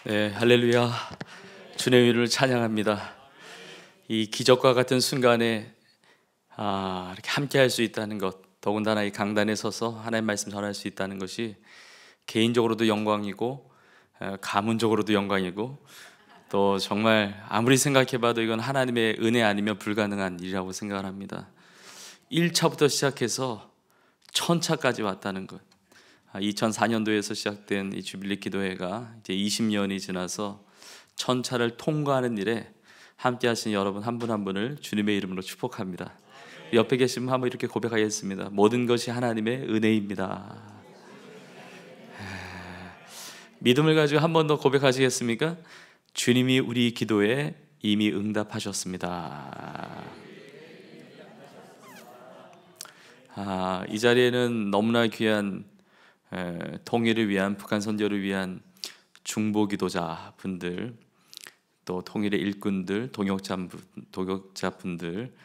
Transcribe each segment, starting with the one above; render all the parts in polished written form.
네, 할렐루야. 주님의 이름을 찬양합니다. 이 기적과 같은 순간에 이렇게 함께 할 수 있다는 것, 더군다나 이 강단에 서서 하나님의 말씀 전할 수 있다는 것이 개인적으로도 영광이고 가문적으로도 영광이고, 또 정말 아무리 생각해봐도 이건 하나님의 은혜 아니면 불가능한 일이라고 생각을 합니다. 1차부터 시작해서 1000차까지 왔다는 것. 2004년도에서 시작된 이 주빌리 기도회가 이제 20년이 지나서 1000차를 통과하는 일에 함께 하신 여러분 한 분 한 분을 주님의 이름으로 축복합니다. 옆에 계시면 한번 이렇게 고백하겠습니다. 모든 것이 하나님의 은혜입니다. 믿음을 가지고 한 번 더 고백하시겠습니까? 주님이 우리 기도에 이미 응답하셨습니다. 이 자리에는 너무나 귀한 통일을 위한, 북한 선교를 위한 중보 기도자 분들, 또 통일의 일꾼들, 동역자 분들,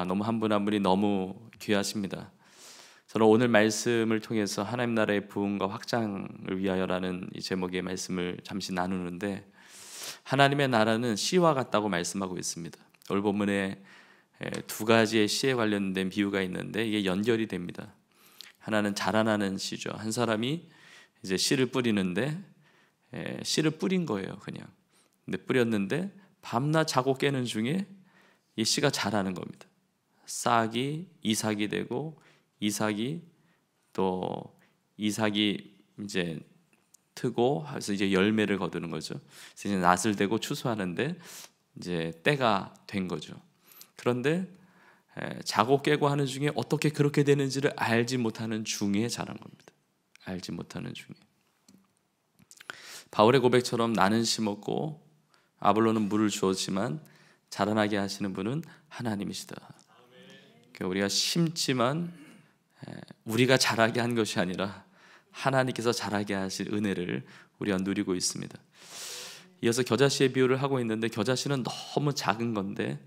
너무 한 분 한 분이 너무 귀하십니다. 저는 오늘 말씀을 통해서 하나님 나라의 부흥과 확장을 위하여라는 이 제목의 말씀을 잠시 나누는데, 하나님의 나라는 씨와 같다고 말씀하고 있습니다. 오늘 본문에 두 가지의 씨에 관련된 비유가 있는데 이게 연결이 됩니다. 하나는 자라나는 씨죠. 한 사람이 이제 씨를 뿌리는데 씨를 뿌린 거예요, 그냥. 근데 뿌렸는데 밤낮 자고 깨는 중에 이 씨가 자라는 겁니다. 싹이 이삭이 되고, 이삭이 이제 트고 해서 이제 열매를 거두는 거죠. 그래서 이제 낫을 대고 추수하는데 이제 때가 된 거죠. 그런데 자고 깨고 하는 중에 어떻게 그렇게 되는지를 알지 못하는 중에 자란 겁니다. 알지 못하는 중에. 바울의 고백처럼 나는 심었고 아볼로는 물을 주었지만 자라나게 하시는 분은 하나님이시다. 그러니까 우리가 심지만 우리가 자라게 한 것이 아니라 하나님께서 자라게 하실 은혜를 우리가 누리고 있습니다. 이어서 겨자씨의 비유를 하고 있는데, 겨자씨는 너무 작은 건데,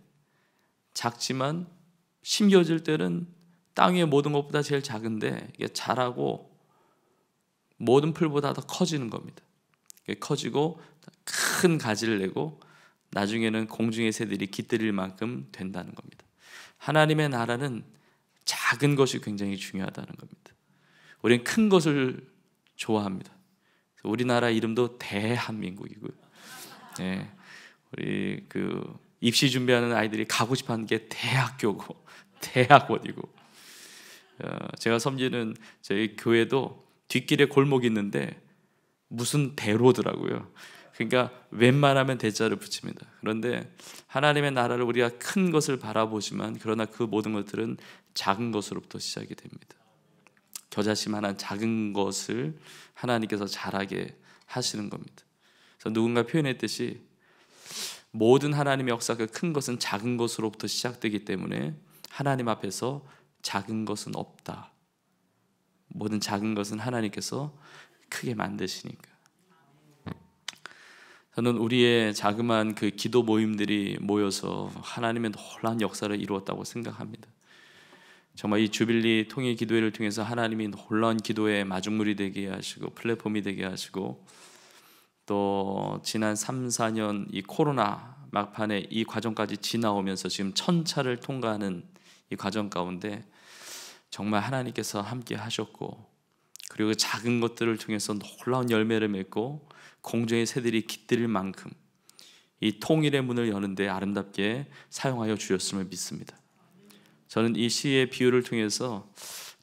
작지만 심겨질 때는 땅 위의 모든 것보다 제일 작은데 이게 자라고 모든 풀보다 더 커지는 겁니다. 커지고 큰 가지를 내고 나중에는 공중의 새들이 깃들일 만큼 된다는 겁니다. 하나님의 나라는 작은 것이 굉장히 중요하다는 겁니다. 우리는 큰 것을 좋아합니다. 우리나라 이름도 대한민국이고요. 네, 우리 입시 준비하는 아이들이 가고 싶어하는 게 대학교고 대학원이고, 제가 섬기는 저희 교회도 뒷길에 골목이 있는데 무슨 대로더라고요. 그러니까 웬만하면 대자를 붙입니다. 그런데 하나님의 나라를 우리가 큰 것을 바라보지만, 그러나 그 모든 것들은 작은 것으로부터 시작이 됩니다. 겨자씨만한 작은 것을 하나님께서 자라게 하시는 겁니다. 그래서 누군가 표현했듯이 모든 하나님의 역사, 그 큰 것은 작은 것으로부터 시작되기 때문에 하나님 앞에서 작은 것은 없다. 모든 작은 것은 하나님께서 크게 만드시니까. 저는 우리의 자그마한 그 기도 모임들이 모여서 하나님의 놀라운 역사를 이루었다고 생각합니다. 정말 이 주빌리 통일 기도회를 통해서 하나님이 놀라운 기도의 마중물이 되게 하시고 플랫폼이 되게 하시고, 또 지난 3, 4년 이 코로나 막판에 이 과정까지 지나오면서 지금 1000차를 통과하는 이 과정 가운데 정말 하나님께서 함께 하셨고, 그리고 작은 것들을 통해서 놀라운 열매를 맺고 공중의 새들이 깃들일 만큼 이 통일의 문을 여는데 아름답게 사용하여 주셨음을 믿습니다. 저는 이 시의 비유를 통해서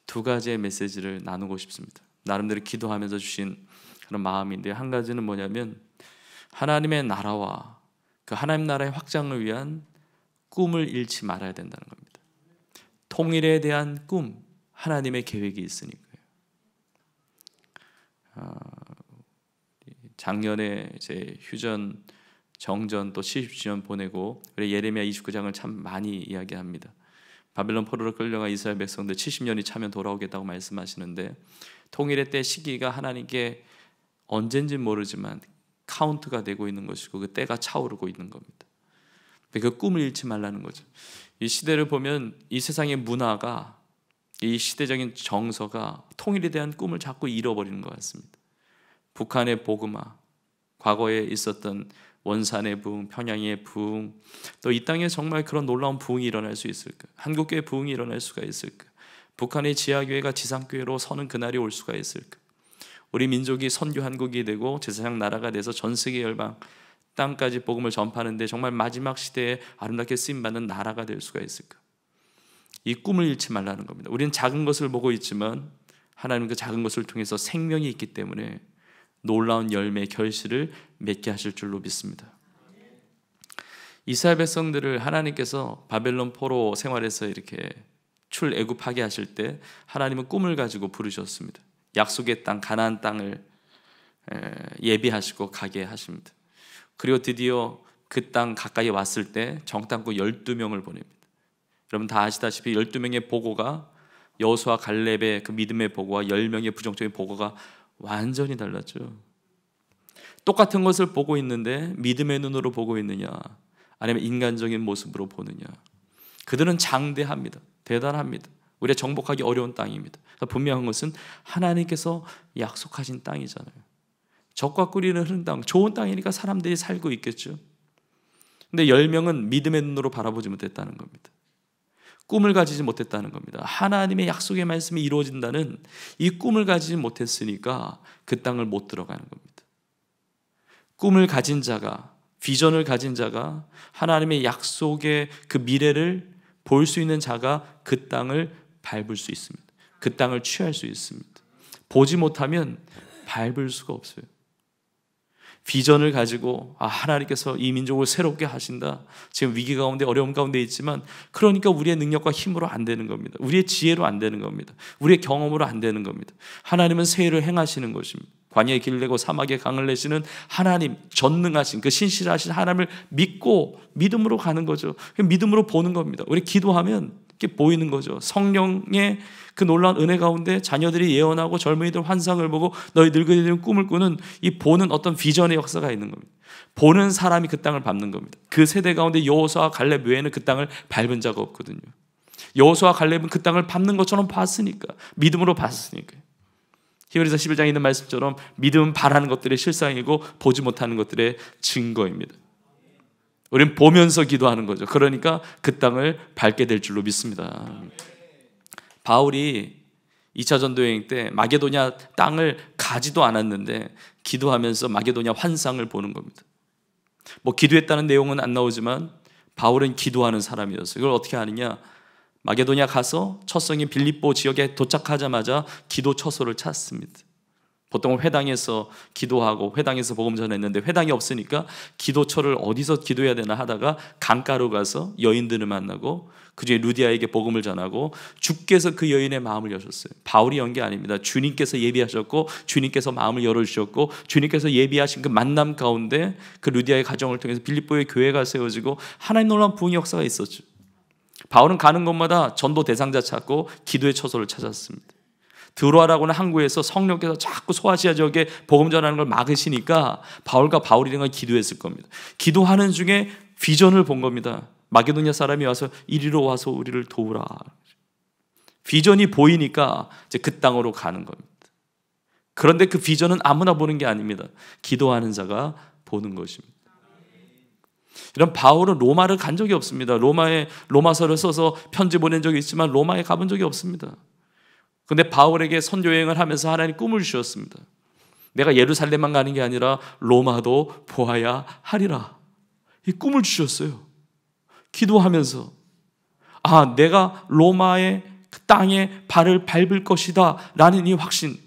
두 가지의 메시지를 나누고 싶습니다. 나름대로 기도하면서 주신 그런 마음인데, 한 가지는 뭐냐면 하나님의 나라와 그 하나님 나라의 확장을 위한 꿈을 잃지 말아야 된다는 겁니다. 통일에 대한 꿈, 하나님의 계획이 있으니까요. 작년에 제 휴전, 정전 또 70주년 보내고 우리 예레미야 29장을 참 많이 이야기합니다. 바벨론 포로로 끌려가 이스라엘 백성들 70년이 차면 돌아오겠다고 말씀하시는데, 통일의 때 시기가 하나님께 언젠지는 모르지만 카운트가 되고 있는 것이고 그 때가 차오르고 있는 겁니다. 그 꿈을 잃지 말라는 거죠. 이 시대를 보면 이 세상의 문화가, 이 시대적인 정서가 통일에 대한 꿈을 자꾸 잃어버리는 것 같습니다. 북한의 복음화, 과거에 있었던 원산의 부흥, 평양의 부흥, 또 이 땅에 정말 그런 놀라운 부흥이 일어날 수 있을까? 한국교회 부흥이 일어날 수가 있을까? 북한의 지하교회가 지상교회로 서는 그날이 올 수가 있을까? 우리 민족이 선교한국이 되고 제사장 나라가 돼서 전 세계 열방 땅까지 복음을 전파하는데 정말 마지막 시대에 아름답게 쓰임받는 나라가 될 수가 있을까? 이 꿈을 잃지 말라는 겁니다. 우리는 작은 것을 보고 있지만 하나님은 그 작은 것을 통해서 생명이 있기 때문에 놀라운 열매, 결실을 맺게 하실 줄로 믿습니다. 이스라엘 백성들을 하나님께서 바벨론 포로 생활에서 이렇게 출애굽하게 하실 때 하나님은 꿈을 가지고 부르셨습니다. 약속의 땅 가나안 땅을 예비하시고 가게 하십니다. 그리고 드디어 그 땅 가까이 왔을 때 정탐꾼 12명을 보냅니다. 여러분 다 아시다시피 12명의 보고가 여호수아 갈렙의 그 믿음의 보고와 10명의 부정적인 보고가 완전히 달랐죠. 똑같은 것을 보고 있는데 믿음의 눈으로 보고 있느냐 아니면 인간적인 모습으로 보느냐. 그들은 장대합니다. 대단합니다. 우리가 정복하기 어려운 땅입니다. 분명한 것은 하나님께서 약속하신 땅이잖아요. 적과 꿀이는 흐른 땅, 좋은 땅이니까 사람들이 살고 있겠죠. 근데 10명은 믿음의 눈으로 바라보지 못했다는 겁니다. 꿈을 가지지 못했다는 겁니다. 하나님의 약속의 말씀이 이루어진다는 이 꿈을 가지지 못했으니까 그 땅을 못 들어가는 겁니다. 꿈을 가진 자가, 비전을 가진 자가, 하나님의 약속의 그 미래를 볼 수 있는 자가 그 땅을 밟을 수 있습니다. 그 땅을 취할 수 있습니다. 보지 못하면 밟을 수가 없어요. 비전을 가지고 하나님께서 이 민족을 새롭게 하신다. 지금 위기 가운데 어려움 가운데 있지만 그러니까 우리의 능력과 힘으로 안 되는 겁니다. 우리의 지혜로 안 되는 겁니다. 우리의 경험으로 안 되는 겁니다. 하나님은 새 일을 행하시는 것입니다. 광야에 길을 내고 사막에 강을 내시는 하나님, 전능하신 그 신실하신 하나님을 믿고 믿음으로 가는 거죠. 믿음으로 보는 겁니다. 우리 기도하면 이렇게 보이는 거죠. 성령의 그 놀라운 은혜 가운데 자녀들이 예언하고 젊은이들 환상을 보고 너희 늙은이들은 꿈을 꾸는 이 보는 어떤 비전의 역사가 있는 겁니다. 보는 사람이 그 땅을 밟는 겁니다. 그 세대 가운데 여호수아와 갈렙 외에는 그 땅을 밟은 자가 없거든요. 여호수아와 갈렙은 그 땅을 밟는 것처럼 봤으니까, 믿음으로 봤으니까. 히브리서 11장에 있는 말씀처럼 믿음은 바라는 것들의 실상이고 보지 못하는 것들의 증거입니다. 우리는 보면서 기도하는 거죠. 그러니까 그 땅을 밟게 될 줄로 믿습니다. 바울이 2차 전도 여행 때 마게도냐 땅을 가지도 않았는데 기도하면서 마게도냐 환상을 보는 겁니다. 뭐 기도했다는 내용은 안 나오지만 바울은 기도하는 사람이었어요. 이걸 어떻게 아느냐? 마게도냐 가서 첫 성인 빌립보 지역에 도착하자마자 기도 처소를 찾습니다. 보통 회당에서 기도하고 회당에서 복음 전했는데 회당이 없으니까 기도처를 어디서 기도해야 되나 하다가 강가로 가서 여인들을 만나고 그중에 루디아에게 복음을 전하고 주께서 그 여인의 마음을 여셨어요. 바울이 연 게 아닙니다. 주님께서 예비하셨고 주님께서 마음을 열어주셨고 주님께서 예비하신 그 만남 가운데 그 루디아의 가정을 통해서 빌립보의 교회가 세워지고 하나님 놀라운 부흥의 역사가 있었죠. 바울은 가는 곳마다 전도 대상자 찾고 기도의 처소를 찾았습니다. 드로아라고는 항구에서 성령께서 자꾸 소아시아 지역에 복음 전하는 걸 막으시니까 바울과 바울이랑 기도했을 겁니다. 기도하는 중에 비전을 본 겁니다. 마게도냐 사람이 와서 이리로 와서 우리를 도우라. 비전이 보이니까 이제 그 땅으로 가는 겁니다. 그런데 그 비전은 아무나 보는 게 아닙니다. 기도하는 자가 보는 것입니다. 이런 바울은 로마를 간 적이 없습니다. 로마에 로마서를 써서 편지 보낸 적이 있지만 로마에 가본 적이 없습니다. 그런데 바울에게 선교 여행을 하면서 하나님 꿈을 주셨습니다. 내가 예루살렘만 가는 게 아니라 로마도 보아야 하리라. 이 꿈을 주셨어요. 기도하면서 내가 로마의 그 땅에 발을 밟을 것이다 라는 이 확신,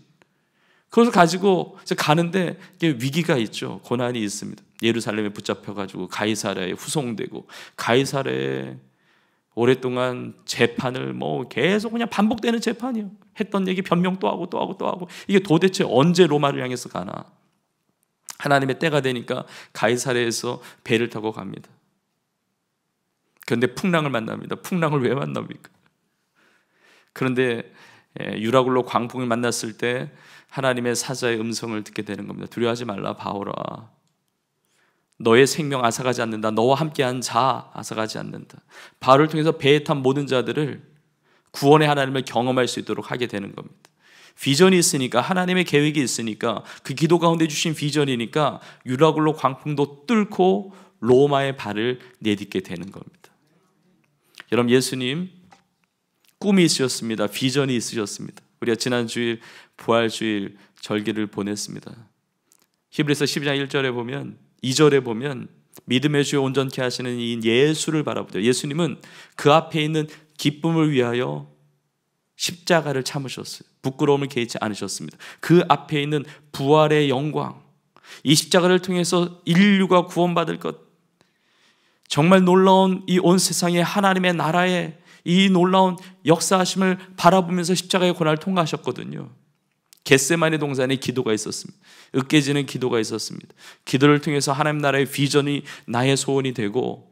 그것을 가지고 이제 가는데 위기가 있죠. 고난이 있습니다. 예루살렘에 붙잡혀가지고 가이사랴에 후송되고 가이사랴에 오랫동안 재판을 계속 그냥 반복되는 재판이에요. 했던 얘기 변명 또 하고 또 하고 또 하고. 이게 도대체 언제 로마를 향해서 가나. 하나님의 때가 되니까 가이사랴에서 배를 타고 갑니다. 그런데 풍랑을 만납니다. 풍랑을 왜 만납니까? 그런데 유라굴로 광풍을 만났을 때 하나님의 사자의 음성을 듣게 되는 겁니다. 두려워하지 말라 바울아. 너의 생명 앗아가지 않는다. 너와 함께한 자 앗아가지 않는다. 바울을 통해서 배에 탄 모든 자들을 구원의 하나님을 경험할 수 있도록 하게 되는 겁니다. 비전이 있으니까, 하나님의 계획이 있으니까, 그 기도 가운데 주신 비전이니까 유라굴로 광풍도 뚫고 로마의 발을 내딛게 되는 겁니다. 여러분, 예수님 꿈이 있으셨습니다. 비전이 있으셨습니다. 우리가 지난 주일 부활주일 절기를 보냈습니다. 히브리서 12장 1절에 보면, 2절에 보면 믿음의 주여 온전케 하시는 이 예수를 바라보죠. 예수님은 그 앞에 있는 기쁨을 위하여 십자가를 참으셨어요. 부끄러움을 개의치 않으셨습니다. 그 앞에 있는 부활의 영광, 이 십자가를 통해서 인류가 구원받을 것, 정말 놀라운 이 온 세상의 하나님의 나라의 이 놀라운 역사하심을 바라보면서 십자가의 고난을 통과하셨거든요. 겟세마네 동산에 기도가 있었습니다. 으깨지는 기도가 있었습니다. 기도를 통해서 하나님 나라의 비전이 나의 소원이 되고,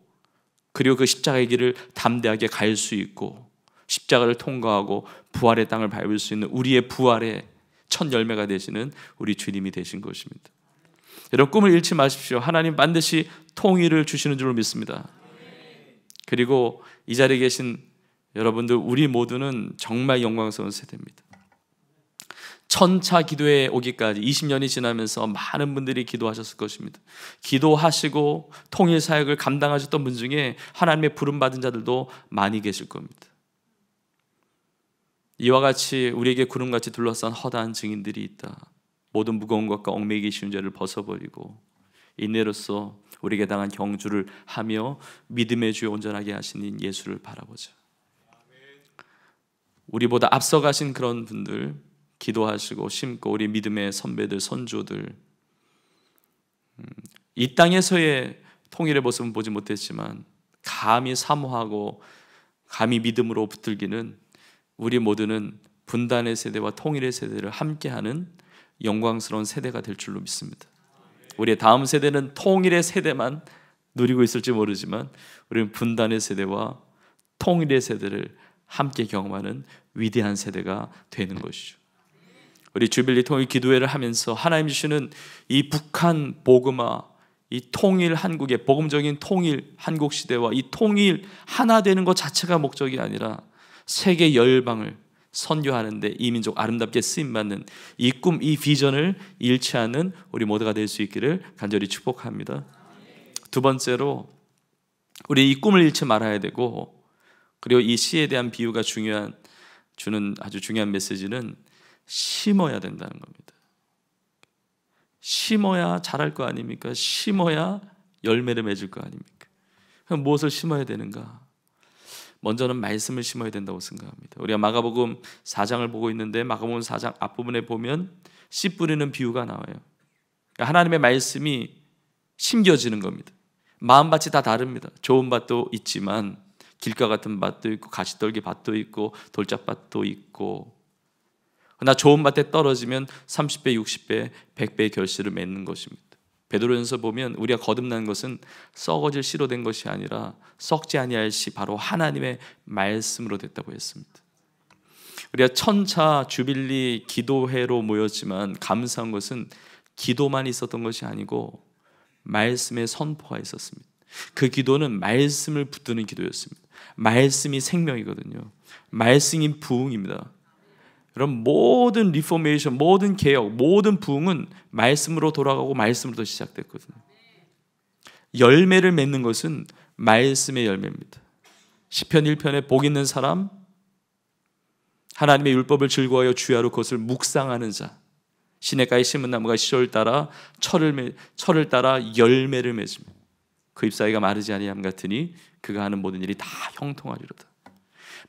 그리고 그 십자가의 길을 담대하게 갈 수 있고, 십자가를 통과하고 부활의 땅을 밟을 수 있는 우리의 부활의 첫 열매가 되시는 우리 주님이 되신 것입니다. 여러분, 꿈을 잃지 마십시오. 하나님 반드시 통일을 주시는 줄로 믿습니다. 그리고 이 자리에 계신 여러분들, 우리 모두는 정말 영광스러운 세대입니다. 천차 기도에 오기까지 20년이 지나면서 많은 분들이 기도하셨을 것입니다. 기도하시고 통일 사역을 감당하셨던 분 중에 하나님의 부름받은 자들도 많이 계실 겁니다. 이와 같이 우리에게 구름같이 둘러싼 허다한 증인들이 있다. 모든 무거운 것과 얽매이기 쉬운 죄를 벗어버리고 인내로서 우리에게 당한 경주를 하며 믿음의 주여 온전하게 하시는 예수를 바라보자. 우리보다 앞서가신 그런 분들, 기도하시고 심고 우리 믿음의 선배들, 선조들, 이 땅에서의 통일의 모습은 보지 못했지만 감히 사모하고 감히 믿음으로 붙들기는 우리 모두는 분단의 세대와 통일의 세대를 함께하는 영광스러운 세대가 될 줄로 믿습니다. 우리의 다음 세대는 통일의 세대만 누리고 있을지 모르지만 우리는 분단의 세대와 통일의 세대를 함께 경험하는 위대한 세대가 되는 것이죠. 우리 주빌리 통일 기도회를 하면서 하나님 주시는 이 북한 복음화, 이 통일 한국의 복음적인 통일 한국 시대와 이 통일 하나 되는 것 자체가 목적이 아니라 세계 열방을 선교하는데 이 민족 아름답게 쓰임받는 이 꿈, 이 비전을 잃지 않는 우리 모두가 될 수 있기를 간절히 축복합니다. 두 번째로, 우리 이 꿈을 잃지 말아야 되고, 그리고 이 시에 대한 비유가 주는 아주 중요한 메시지는 심어야 된다는 겁니다. 심어야 자랄 거 아닙니까? 심어야 열매를 맺을 거 아닙니까? 그럼 무엇을 심어야 되는가? 먼저는 말씀을 심어야 된다고 생각합니다. 우리가 마가복음 4장을 보고 있는데 마가복음 4장 앞부분에 보면 씨 뿌리는 비유가 나와요. 그러니까 하나님의 말씀이 심겨지는 겁니다. 마음밭이 다 다릅니다. 좋은 밭도 있지만 길가 같은 밭도 있고 가시떨기 밭도 있고 돌짝밭도 있고, 그러나 좋은 밭에 떨어지면 30배, 60배, 100배의 결실을 맺는 것입니다. 베드로전서 보면 우리가 거듭난 것은 썩어질 씨로 된 것이 아니라 썩지 아니할 씨, 바로 하나님의 말씀으로 됐다고 했습니다. 우리가 천차 주빌리 기도회로 모였지만 감사한 것은 기도만 있었던 것이 아니고 말씀의 선포가 있었습니다. 그 기도는 말씀을 붙드는 기도였습니다. 말씀이 생명이거든요. 말씀이 부흥입니다. 여러분, 모든 리포메이션, 모든 개혁, 모든 부흥은 말씀으로 돌아가고 말씀으로부터 시작됐거든요. 열매를 맺는 것은 말씀의 열매입니다. 시편 1편에 복 있는 사람, 하나님의 율법을 즐거워하여 주야로 그것을 묵상하는 자, 시냇가에 심은 나무가 시절을 따라 철을 따라 열매를 맺으며 그 잎사귀가 마르지 아니함 같으니 그가 하는 모든 일이 다 형통하리로다.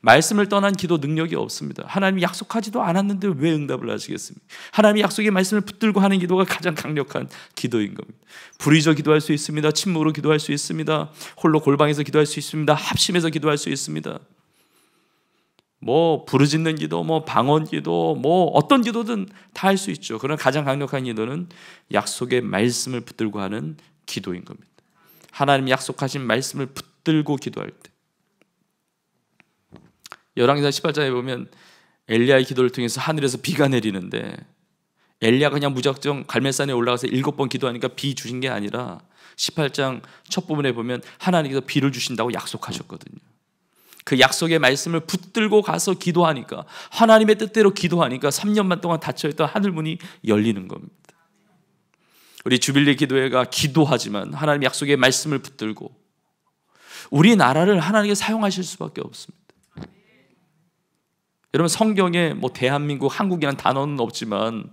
말씀을 떠난 기도 능력이 없습니다. 하나님이 약속하지도 않았는데 왜 응답을 하시겠습니까? 하나님이 약속의 말씀을 붙들고 하는 기도가 가장 강력한 기도인 겁니다. 불의저 기도할 수 있습니다. 침묵으로 기도할 수 있습니다. 홀로 골방에서 기도할 수 있습니다. 합심해서 기도할 수 있습니다. 부르짖는 기도, 방언 기도, 어떤 기도든 다 할 수 있죠. 그러나 가장 강력한 기도는 약속의 말씀을 붙들고 하는 기도인 겁니다. 하나님 약속하신 말씀을 붙들고 기도할 때, 열왕기상 18장에 보면 엘리야의 기도를 통해서 하늘에서 비가 내리는데, 엘리야가 그냥 무작정 갈멜산에 올라가서 7번 기도하니까 비 주신 게 아니라 18장 첫 부분에 보면 하나님께서 비를 주신다고 약속하셨거든요. 그 약속의 말씀을 붙들고 가서 기도하니까, 하나님의 뜻대로 기도하니까 3년만 동안 닫혀있던 하늘문이 열리는 겁니다. 우리 주빌리 기도회가 기도하지만 하나님 약속의 말씀을 붙들고 우리나라를 하나님께 사용하실 수밖에 없습니다. 여러분, 성경에 뭐 대한민국, 한국이라는 단어는 없지만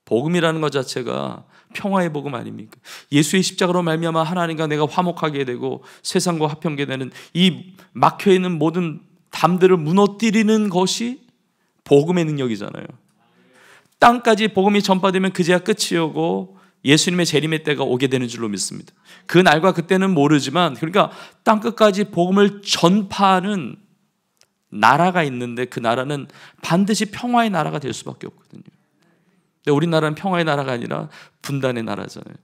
복음이라는 것 자체가 평화의 복음 아닙니까? 예수의 십자가로 말미암아 하나님과 내가 화목하게 되고 세상과 화평하게 되는 이 막혀있는 모든 담들을 무너뜨리는 것이 복음의 능력이잖아요. 땅까지 복음이 전파되면 그제야 끝이오고 예수님의 재림의 때가 오게 되는 줄로 믿습니다. 그 날과 그때는 모르지만, 그러니까 땅끝까지 복음을 전파하는 나라가 있는데 그 나라는 반드시 평화의 나라가 될 수밖에 없거든요. 근데 우리나라는 평화의 나라가 아니라 분단의 나라잖아요.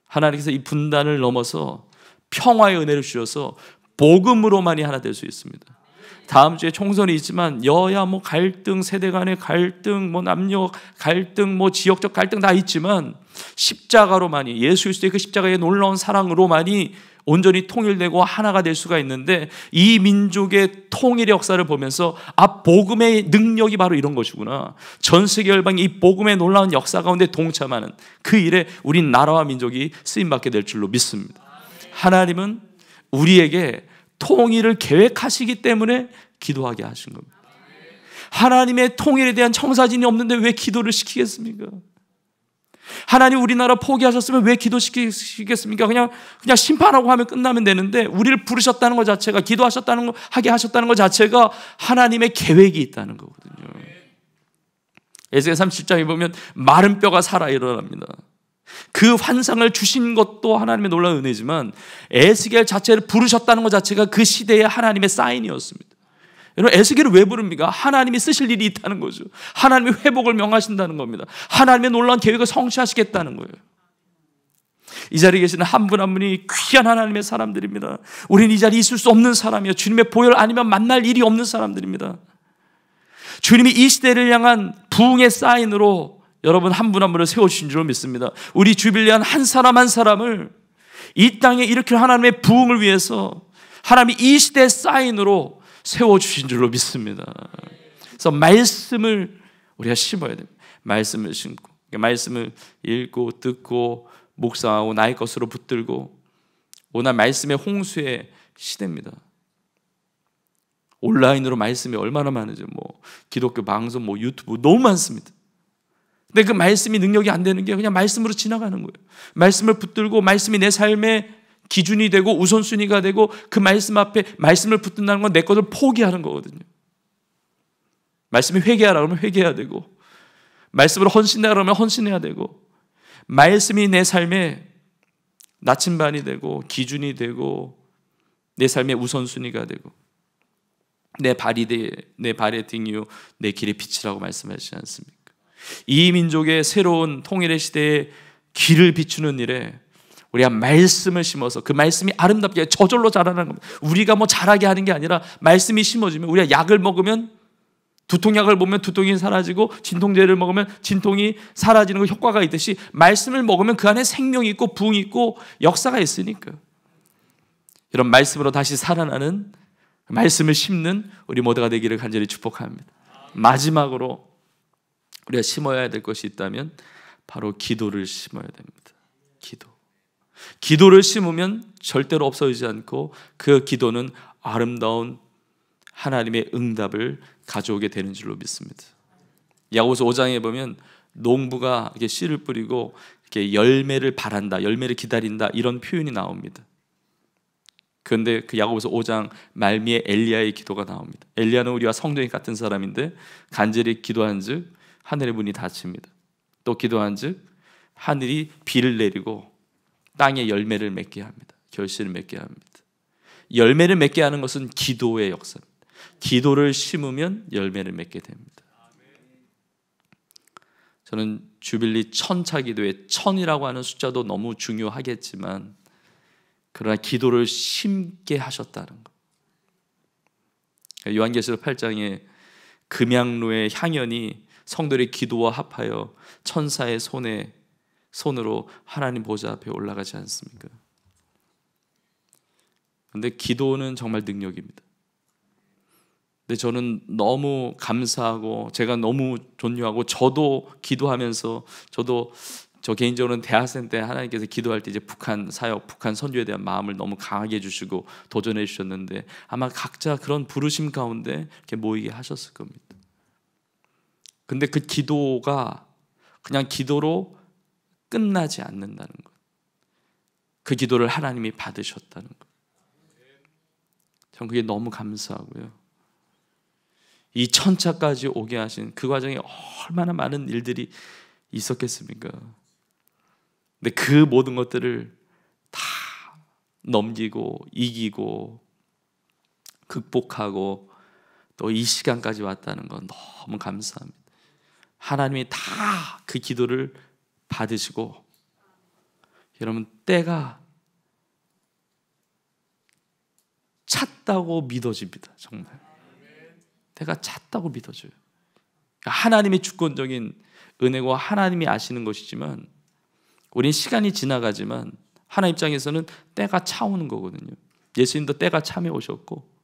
하나님께서 이 분단을 넘어서 평화의 은혜를 주셔서 복음으로만이 하나 될 수 있습니다. 다음 주에 총선이 있지만 여야 뭐 갈등, 세대 간의 갈등, 뭐 남녀 갈등, 뭐 지역적 갈등 다 있지만 십자가로만이, 예수 그리스도의 그 십자가의 놀라운 사랑으로만이 온전히 통일되고 하나가 될 수가 있는데, 이 민족의 통일의 역사를 보면서 복음의 능력이 바로 이런 것이구나, 전 세계 열방이 이 복음의 놀라운 역사 가운데 동참하는 그 일에 우리 나라와 민족이 쓰임받게 될 줄로 믿습니다. 하나님은 우리에게 통일을 계획하시기 때문에 기도하게 하신 겁니다. 하나님의 통일에 대한 청사진이 없는데 왜 기도를 시키겠습니까? 하나님 우리나라 포기하셨으면 왜 기도시키겠습니까? 그냥 심판하고 하면 끝나면 되는데, 우리를 부르셨다는 것 자체가, 기도하셨다는 거, 하게 하셨다는 것 자체가 하나님의 계획이 있다는 거거든요. 에스겔 37장에 보면 마른 뼈가 살아 일어납니다. 그 환상을 주신 것도 하나님의 놀라운 은혜지만 에스겔 자체를 부르셨다는 것 자체가 그 시대의 하나님의 사인이었습니다. 여러분, 에스겔을 왜 부릅니까? 하나님이 쓰실 일이 있다는 거죠. 하나님이 회복을 명하신다는 겁니다. 하나님의 놀라운 계획을 성취하시겠다는 거예요. 이 자리에 계시는 한 분 한 분이 귀한 하나님의 사람들입니다. 우리는 이 자리에 있을 수 없는 사람이에요. 주님의 보혈 아니면 만날 일이 없는 사람들입니다. 주님이 이 시대를 향한 부흥의 사인으로 여러분 한 분 한 분을 세워주신 줄로 믿습니다. 우리 주빌리한 한 사람 한 사람을 이 땅에 일으킬 하나님의 부흥을 위해서 하나님이 이 시대의 사인으로 세워주신 줄로 믿습니다. 그래서 말씀을 우리가 심어야 됩니다. 말씀을 심고, 말씀을 읽고 듣고 묵상하고 나의 것으로 붙들고, 오늘 말씀의 홍수의 시대입니다. 온라인으로 말씀이 얼마나 많은지, 뭐 기독교 방송, 뭐 유튜브 너무 많습니다. 근데 그 말씀이 능력이 안 되는 게 그냥 말씀으로 지나가는 거예요. 말씀을 붙들고 말씀이 내 삶의 기준이 되고 우선순위가 되고, 그 말씀 앞에 말씀을 붙든다는 건 내 것을 포기하는 거거든요. 말씀이 회개하라 그러면 회개해야 되고, 말씀으로 헌신해야 그러면 헌신해야 되고, 말씀이 내 삶의 나침반이 되고 기준이 되고 내 삶의 우선순위가 되고, 내 발의 등이요 내 길의 빛이라고 말씀하시지 않습니까? 이 민족의 새로운 통일의 시대에 길을 비추는 일에 우리가 말씀을 심어서 그 말씀이 아름답게 저절로 자라나는 겁니다. 우리가 뭐 잘하게 하는 게 아니라 말씀이 심어지면, 우리가 약을 먹으면 두통약을 먹으면 두통이 사라지고 진통제를 먹으면 진통이 사라지는 그 효과가 있듯이, 말씀을 먹으면 그 안에 생명이 있고 부흥이 있고 역사가 있으니까, 이런 말씀으로 다시 살아나는, 말씀을 심는 우리 모두가 되기를 간절히 축복합니다. 마지막으로 우리가 심어야 될 것이 있다면 바로 기도를 심어야 됩니다. 기도를 심으면 절대로 없어지지 않고, 그 기도는 아름다운 하나님의 응답을 가져오게 되는 줄로 믿습니다. 야고보서 5장에 보면 농부가 이렇게 씨를 뿌리고 이렇게 열매를 바란다, 열매를 기다린다, 이런 표현이 나옵니다. 그런데 그 야고보서 5장 말미에 엘리야의 기도가 나옵니다. 엘리야는 우리와 성정이 같은 사람인데 간절히 기도한즉 하늘의 문이 닫힙니다. 또 기도한즉 하늘이 비를 내리고 땅에 열매를 맺게 합니다. 결실을 맺게 합니다. 열매를 맺게 하는 것은 기도의 역사입니다. 기도를 심으면 열매를 맺게 됩니다. 저는 주빌리 천차 기도의 1000이라고 하는 숫자도 너무 중요하겠지만, 그러나 기도를 심게 하셨다는 것. 요한계시록 8장에 금양로의 향연이 성도의 기도와 합하여 천사의 손으로 하나님 보좌 앞에 올라가지 않습니까? 근데 기도는 정말 능력입니다. 근데 저는 너무 감사하고 제가 너무 존경하고, 저도 기도하면서 저 개인적으로는 대학생 때 하나님께서 기도할 때 이제 북한 사역, 북한 선교에 대한 마음을 너무 강하게 해주시고 도전해 주셨는데, 아마 각자 그런 부르심 가운데 이렇게 모이게 하셨을 겁니다. 근데 그 기도가 그냥 기도로 끝나지 않는다는 것, 그 기도를 하나님이 받으셨다는 것, 전 그게 너무 감사하고요. 이 천차까지 오게 하신 그 과정에 얼마나 많은 일들이 있었겠습니까? 근데 그 모든 것들을 다 넘기고 이기고 극복하고 또 이 시간까지 왔다는 건 너무 감사합니다. 하나님이 다 그 기도를 받으시고, 여러분 때가 찼다고 믿어집니다. 정말 때가 찼다고 믿어져요. 하나님의 주권적인 은혜고 하나님이 아시는 것이지만, 우린 시간이 지나가지만 하나님 입장에서는 때가 차오는 거거든요. 예수님도 때가 참에 오셨고,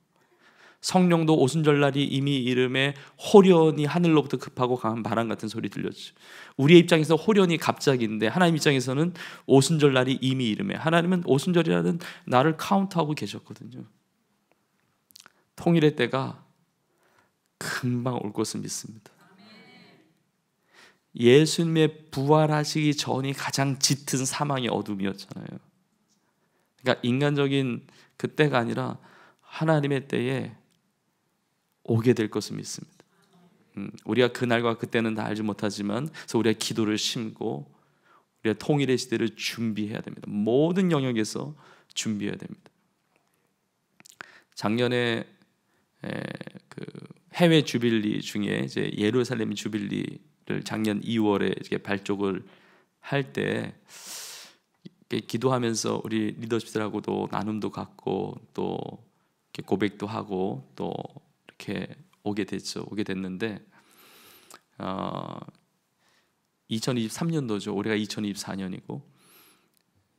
성령도 오순절날이 이미 이름에 호련히 하늘로부터 급하고 강한 바람 같은 소리 들렸죠. 우리의 입장에서 호련히 갑자기인데, 하나님 입장에서는 오순절날이 이미 이름에, 하나님은 오순절이라는 날을 카운트하고 계셨거든요. 통일의 때가 금방 올 것을 믿습니다. 예수님의 부활하시기 전이 가장 짙은 사망의 어둠이었잖아요. 그러니까 인간적인 그 때가 아니라 하나님의 때에 오게 될 것을 믿습니다. 우리가 그날과 그때는 다 알지 못하지만, 그래서 우리가 기도를 심고 우리가 통일의 시대를 준비해야 됩니다. 모든 영역에서 준비해야 됩니다. 작년에 그 해외 주빌리 중에 이제 예루살렘 주빌리를 작년 2월에 이렇게 발족을 할 때 기도하면서 우리 리더십들하고도 나눔도 갖고 또 이렇게 고백도 하고 또 이렇게 오게 됐는데 2023년도죠. 올해가 2024년이고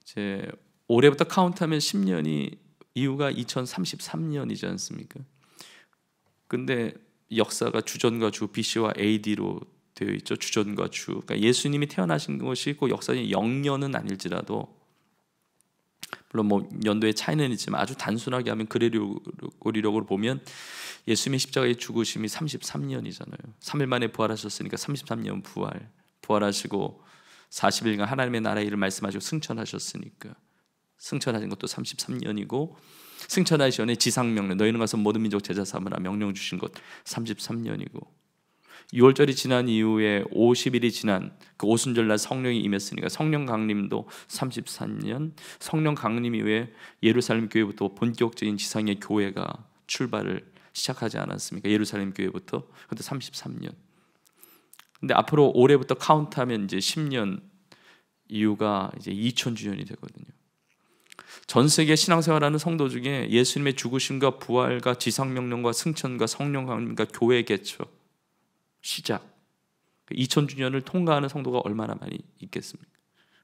이제 올해부터 카운트하면 10년이 이후가 2033년이지 않습니까? 근데 역사가 주전과 주 BC와 AD로 되어 있죠. 주전과 주. 그러니까 예수님이 태어나신 것이 꼭 역사적인 0년은 아닐지라도, 물론 뭐 연도의 차이는 있지만 아주 단순하게 하면 그레고리력으로 보면 예수님의 십자가의 죽으심이 33년이잖아요. 3일 만에 부활하셨으니까 33년 부활하시고 40일간 하나님의 나라의 일을 말씀하시고 승천하셨으니까 승천하신 것도 33년이고, 승천하기 전에 지상명령, 너희는 가서 모든 민족 제자 삼으라 명령 주신 것 33년이고, 6월절이 지난 이후에 50일이 지난 그 오순절날 성령이 임했으니까 성령 강림도 33년, 성령 강림 이후에 예루살렘 교회부터 본격적인 지상의 교회가 출발을 시작하지 않았습니까? 예루살렘 교회부터. 그때 33년. 근데 앞으로 올해부터 카운트하면 이제 10년 이후가 이제 2000주년이 되거든요. 전 세계 신앙생활하는 성도 중에 예수님의 죽으심과 부활과 지상명령과 승천과 성령 강림과 교회 개척 시작 2000주년을 통과하는 성도가 얼마나 많이 있겠습니까?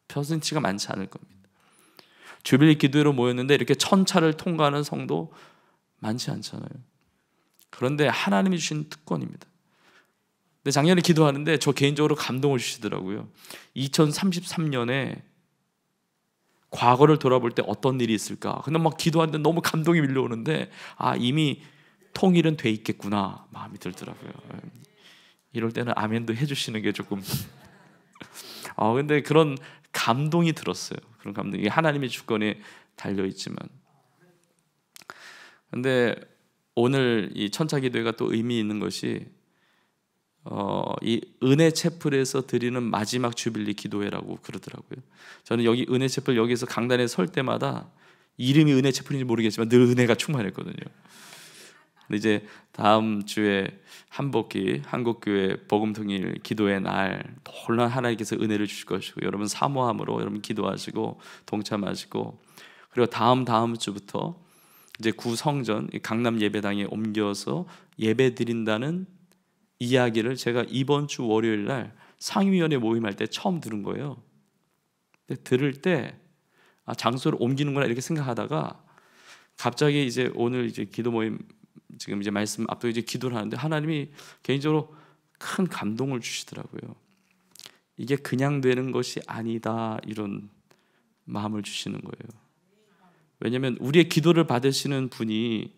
퍼센티지가 많지 않을 겁니다. 주빌리 기도회로 모였는데 이렇게 1000차를 통과하는 성도 많지 않잖아요. 그런데 하나님이 주신 특권입니다. 근데 작년에 기도하는데 저 개인적으로 감동을 주시더라고요. 2033년에 과거를 돌아볼 때 어떤 일이 있을까? 근데 막 기도하는데 너무 감동이 밀려오는데, 이미 통일은 돼 있겠구나 마음이 들더라고요. 이럴 때는 아멘도 해주시는 게 조금 근데 그런 감동이 들었어요. 그런 감동이 하나님의 주권에 달려 있지만, 근데 오늘 이 천차기도회가 또 의미 있는 것이 이 은혜 채플에서 드리는 마지막 주빌리 기도회라고 그러더라고요. 저는 여기 은혜 채플 여기서 강단에 설 때마다 이름이 은혜 채플인지 모르겠지만 늘 은혜가 충만했거든요. 근데 이제 다음 주에 한복기 한국교회 복음통일 기도의 날 놀라운 하나님께서 은혜를 주실 것이고, 여러분 사모함으로 여러분 기도하시고 동참하시고, 그리고 다음 주부터 이제 구성전 강남 예배당에 옮겨서 예배 드린다는 이야기를 제가 이번 주 월요일 날 상임위원회 모임할 때 처음 들은 거예요. 근데 들을 때 장소를 옮기는구나 이렇게 생각하다가 갑자기 이제 오늘 이제 기도 모임 지금 이제 말씀 앞두고 이제 기도를 하는데 하나님이 개인적으로 큰 감동을 주시더라고요. 이게 그냥 되는 것이 아니다, 이런 마음을 주시는 거예요. 왜냐하면 우리의 기도를 받으시는 분이,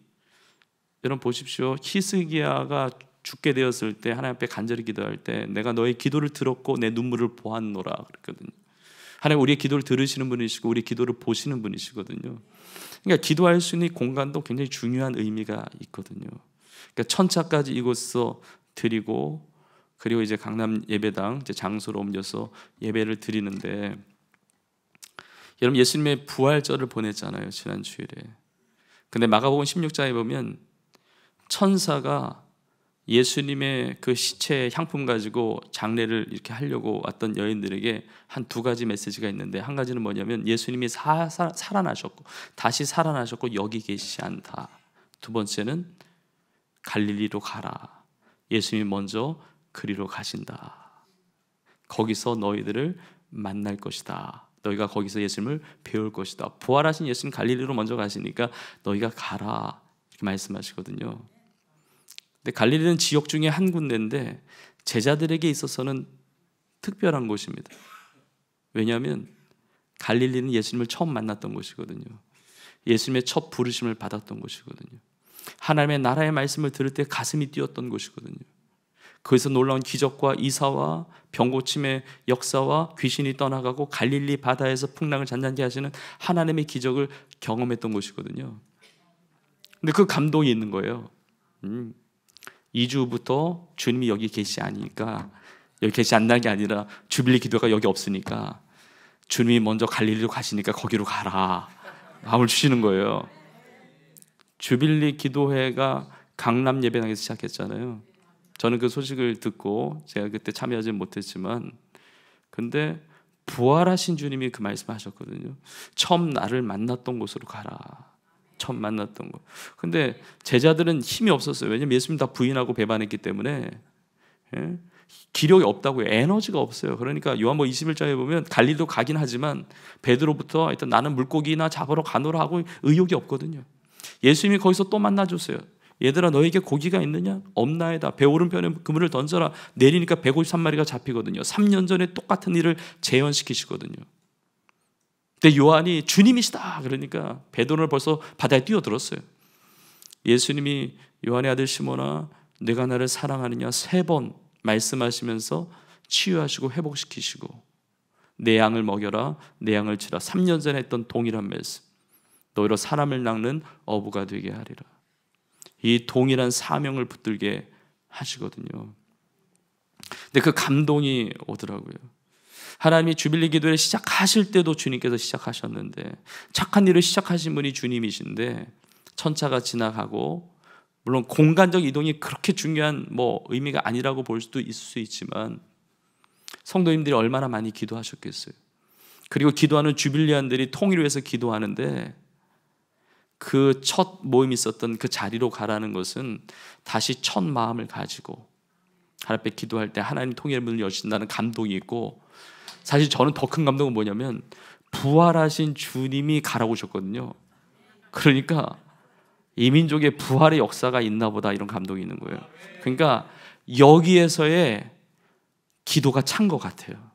여러분 보십시오. 히스기야가 죽게 되었을 때 하나님 앞에 간절히 기도할 때 내가 너의 기도를 들었고 내 눈물을 보았노라 그랬거든요. 하나님 우리의 기도를 들으시는 분이시고 우리의 기도를 보시는 분이시거든요. 그러니까 기도할 수 있는 공간도 굉장히 중요한 의미가 있거든요. 그러니까 천차까지 이곳에서 드리고, 그리고 이제 강남 예배당 이제 장소로 옮겨서 예배를 드리는데, 여러분 예수님의 부활절을 보냈잖아요, 지난 주일에. 근데 마가복음 16장에 보면 천사가 예수님의 그 시체의 향품 가지고 장례를 이렇게 하려고 왔던 여인들에게 한 두 가지 메시지가 있는데, 한 가지는 뭐냐면 예수님이 살아나셨고 다시 살아나셨고 여기 계시지 않다. 두 번째는 갈릴리로 가라. 예수님이 먼저 그리로 가신다. 거기서 너희들을 만날 것이다. 너희가 거기서 예수님을 배울 것이다. 부활하신 예수님 갈릴리로 먼저 가시니까 너희가 가라, 이렇게 말씀하시거든요. 근데 갈릴리는 지역 중에 한 군데인데 제자들에게 있어서는 특별한 곳입니다. 왜냐하면 갈릴리는 예수님을 처음 만났던 곳이거든요. 예수님의 첫 부르심을 받았던 곳이거든요. 하나님의 나라의 말씀을 들을 때 가슴이 뛰었던 곳이거든요. 거기서 놀라운 기적과 이사와 병고침의 역사와 귀신이 떠나가고 갈릴리 바다에서 풍랑을 잔잔케 하시는 하나님의 기적을 경험했던 곳이거든요. 근데 그 감동이 있는 거예요. 2주부터 주님이 여기 계시지 않으니까, 여기 계시지 않는 게 아니라 주빌리 기도가 여기 없으니까 주님이 먼저 갈릴리로 가시니까 거기로 가라, 마음을 주시는 거예요. 주빌리 기도회가 강남 예배당에서 시작했잖아요. 저는 그 소식을 듣고 제가 그때 참여하지 못했지만, 근데 부활하신 주님이 그 말씀을 하셨거든요. 처음 나를 만났던 곳으로 가라. 처음 만났던 곳. 근데 제자들은 힘이 없었어요. 왜냐하면 예수님 다 부인하고 배반했기 때문에, 예? 기력이 없다고요. 에너지가 없어요. 그러니까 요한복음 21장에 보면 갈릴리로 가긴 하지만 베드로부터 하여튼 나는 물고기나 잡으러 가노라 하고 의욕이 없거든요. 예수님이 거기서 또 만나줬어요. 얘들아 너에게 고기가 있느냐? 없나이다. 배 오른편에 그물을 던져라. 내리니까 153마리가 잡히거든요. 3년 전에 똑같은 일을 재현시키시거든요. 근데 요한이 주님이시다 그러니까 베드로는 벌써 바다에 뛰어들었어요. 예수님이 요한의 아들 시몬아 내가 나를 사랑하느냐 3번 말씀하시면서 치유하시고 회복시키시고, 내 양을 먹여라, 내 양을 치라. 3년 전에 했던 동일한 말씀. 너희로 사람을 낚는 어부가 되게 하리라. 이 동일한 사명을 붙들게 하시거든요. 근데 그 감동이 오더라고요. 하나님이 주빌리 기도를 시작하실 때도 주님께서 시작하셨는데, 착한 일을 시작하신 분이 주님이신데 천차가 지나가고, 물론 공간적 이동이 그렇게 중요한 의미가 아니라고 볼 수도 있을 수 있지만 성도님들이 얼마나 많이 기도하셨겠어요. 그리고 기도하는 주빌리안들이 통일을 위해서 기도하는데, 그 첫 모임이 있었던 그 자리로 가라는 것은 다시 첫 마음을 가지고 하나님 앞에 기도할 때 하나님 통일의 문을 여신다는 감동이 있고, 사실 저는 더 큰 감동은 뭐냐면 부활하신 주님이 가라고 오셨거든요. 그러니까 이 민족의 부활의 역사가 있나 보다, 이런 감동이 있는 거예요. 그러니까 여기에서의 기도가 찬 것 같아요.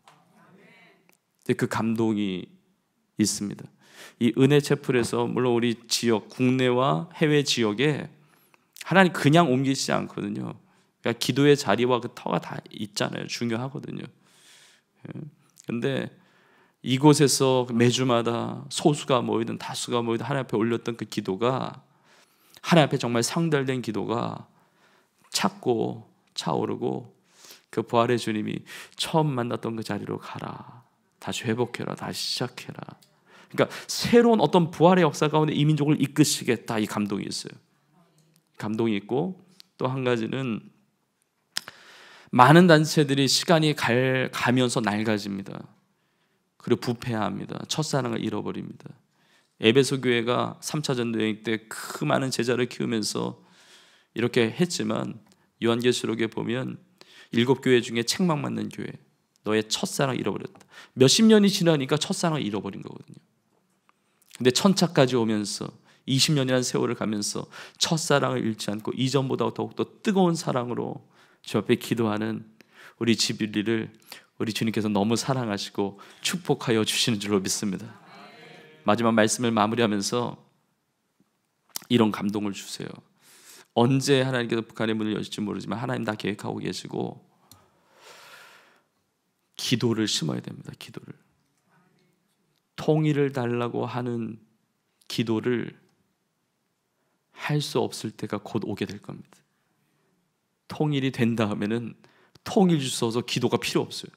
그 감동이 있습니다. 이 은혜 채플에서 물론 우리 지역, 국내와 해외 지역에 하나님 그냥 옮기시지 않거든요. 그러니까 기도의 자리와 그 터가 다 있잖아요. 중요하거든요. 그런데 이곳에서 매주마다 소수가 모이든 다수가 모이든 하나님 앞에 올렸던 그 기도가, 하나님 앞에 정말 상달된 기도가 찼고 차오르고, 그 부활의 주님이 처음 만났던 그 자리로 가라, 다시 회복해라, 다시 시작해라. 그러니까 새로운 어떤 부활의 역사 가운데 이 민족을 이끄시겠다, 이 감동이 있어요. 감동이 있고, 또 한 가지는 많은 단체들이 시간이 가면서 낡아집니다. 그리고 부패합니다. 첫사랑을 잃어버립니다. 에베소 교회가 3차 전도여행 때 그 많은 제자를 키우면서 이렇게 했지만, 요한계시록에 보면 7교회 중에 책망 맞는 교회, 너의 첫사랑을 잃어버렸다. 몇십 년이 지나니까 첫사랑을 잃어버린 거거든요. 근데 천차까지 오면서 20년이라는 세월을 가면서 첫사랑을 잃지 않고 이전보다 더욱더 뜨거운 사랑으로 주 앞에 기도하는 우리 지빌리를 우리 주님께서 너무 사랑하시고 축복하여 주시는 줄로 믿습니다. 마지막 말씀을 마무리하면서 이런 감동을 주세요. 언제 하나님께서 북한의 문을 여실지 모르지만 하나님 다 계획하고 계시고 기도를 심어야 됩니다. 기도를. 통일을 달라고 하는 기도를 할 수 없을 때가 곧 오게 될 겁니다. 통일이 된 다음에는 통일 주소서 기도가 필요 없어요.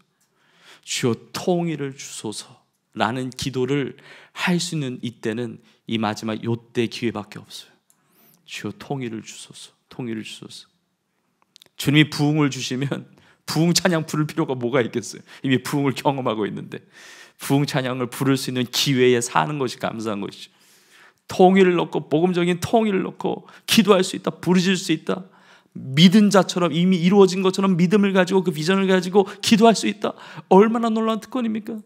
주여 통일을 주소서라는 기도를 할 수 있는 이때는 이 마지막 요때 기회밖에 없어요. 주여 통일을 주소서, 통일을 주소서. 주님이 부흥을 주시면 부흥 찬양 부를 필요가 뭐가 있겠어요? 이미 부흥을 경험하고 있는데 부흥 찬양을 부를 수 있는 기회에 사는 것이 감사한 것이죠. 통일을 넣고 복음적인 통일을 넣고 기도할 수 있다, 부르실 수 있다, 믿은 자처럼 이미 이루어진 것처럼 믿음을 가지고 그 비전을 가지고 기도할 수 있다. 얼마나 놀라운 특권입니까?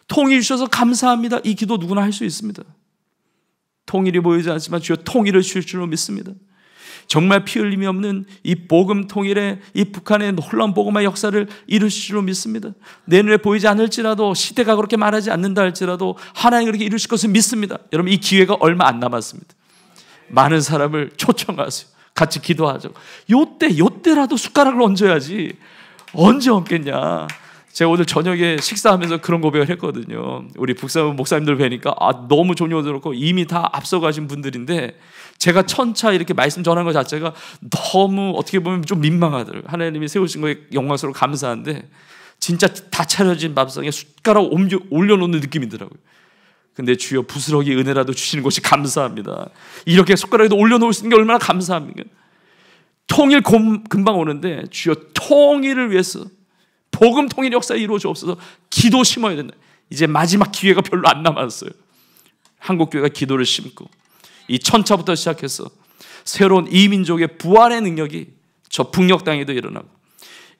통일 주셔서 감사합니다. 이 기도 누구나 할 수 있습니다. 통일이 보이지 않지만 주여 통일을 주실 줄로 믿습니다. 정말 피 흘림이 없는 이 복음 통일의 이 북한의 놀라운 복음의 역사를 이루실 줄로 믿습니다. 내 눈에 보이지 않을지라도 시대가 그렇게 말하지 않는다 할지라도 하나님 그렇게 이루실 것을 믿습니다. 여러분 이 기회가 얼마 안 남았습니다. 많은 사람을 초청하세요. 같이 기도하죠. 요때라도 숟가락을 얹어야지 언제 얹겠냐. 제가 오늘 저녁에 식사하면서 그런 고백을 했거든요. 우리 북사모 목사님들 뵈니까 너무 존경스럽고 이미 다 앞서가신 분들인데 제가 천차 이렇게 말씀 전하는 것 자체가 너무 어떻게 보면 좀 민망하더라고요. 하나님이 세우신 거에 영광스럽고 감사한데 진짜 다 차려진 밥상에 숟가락 올려놓는 느낌이더라고요. 근데 주여 부스러기 은혜라도 주시는 것이 감사합니다. 이렇게 숟가락에도 올려놓을 수 있는 게 얼마나 감사합니까? 통일 금방 오는데 주여 통일을 위해서 복음 통일 역사에 이루어 주옵소서. 기도 심어야 된다. 이제 마지막 기회가 별로 안 남았어요. 한국교회가 기도를 심고 이 천차부터 시작해서 새로운 이민족의 부활의 능력이 저 북녘 땅에도 일어나고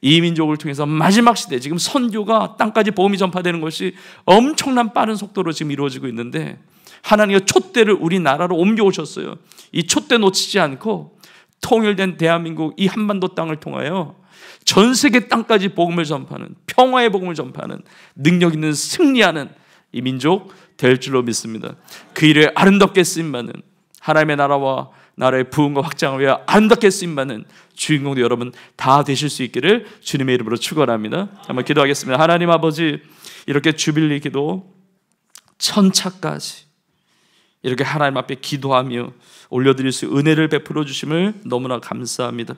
이 민족을 통해서 마지막 시대 지금 선교가 땅까지 복음이 전파되는 것이 엄청난 빠른 속도로 지금 이루어지고 있는데 하나님의 촛대를 우리나라로 옮겨오셨어요. 이 촛대 놓치지 않고 통일된 대한민국 이 한반도 땅을 통하여 전 세계 땅까지 복음을 전파하는 평화의 복음을 전파하는 능력 있는 승리하는 이 민족 될 줄로 믿습니다. 그 일에 아름답게 쓰임받는 하나님의 나라와 나라의 부흥과 확장을 위해 아름답게 쓰임받는 주인공도 여러분 다 되실 수 있기를 주님의 이름으로 축원합니다. 한번 기도하겠습니다. 하나님 아버지 이렇게 주빌리 기도 천차까지 이렇게 하나님 앞에 기도하며 올려드릴 수 은혜를 베풀어 주심을 너무나 감사합니다.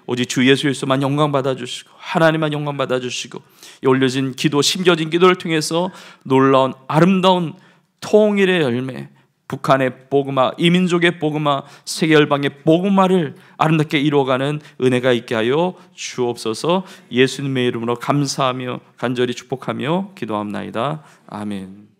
오직 주 예수 그리스도만 영광 받아주시고 하나님만 영광 받아주시고 이 올려진 기도 심겨진 기도를 통해서 놀라운 아름다운 통일의 열매 북한의 복음화 이민족의 복음화 세계 열방의 복음화를 아름답게 이루어가는 은혜가 있게 하여 주옵소서. 예수님의 이름으로 감사하며 간절히 축복하며 기도합나이다. 아멘.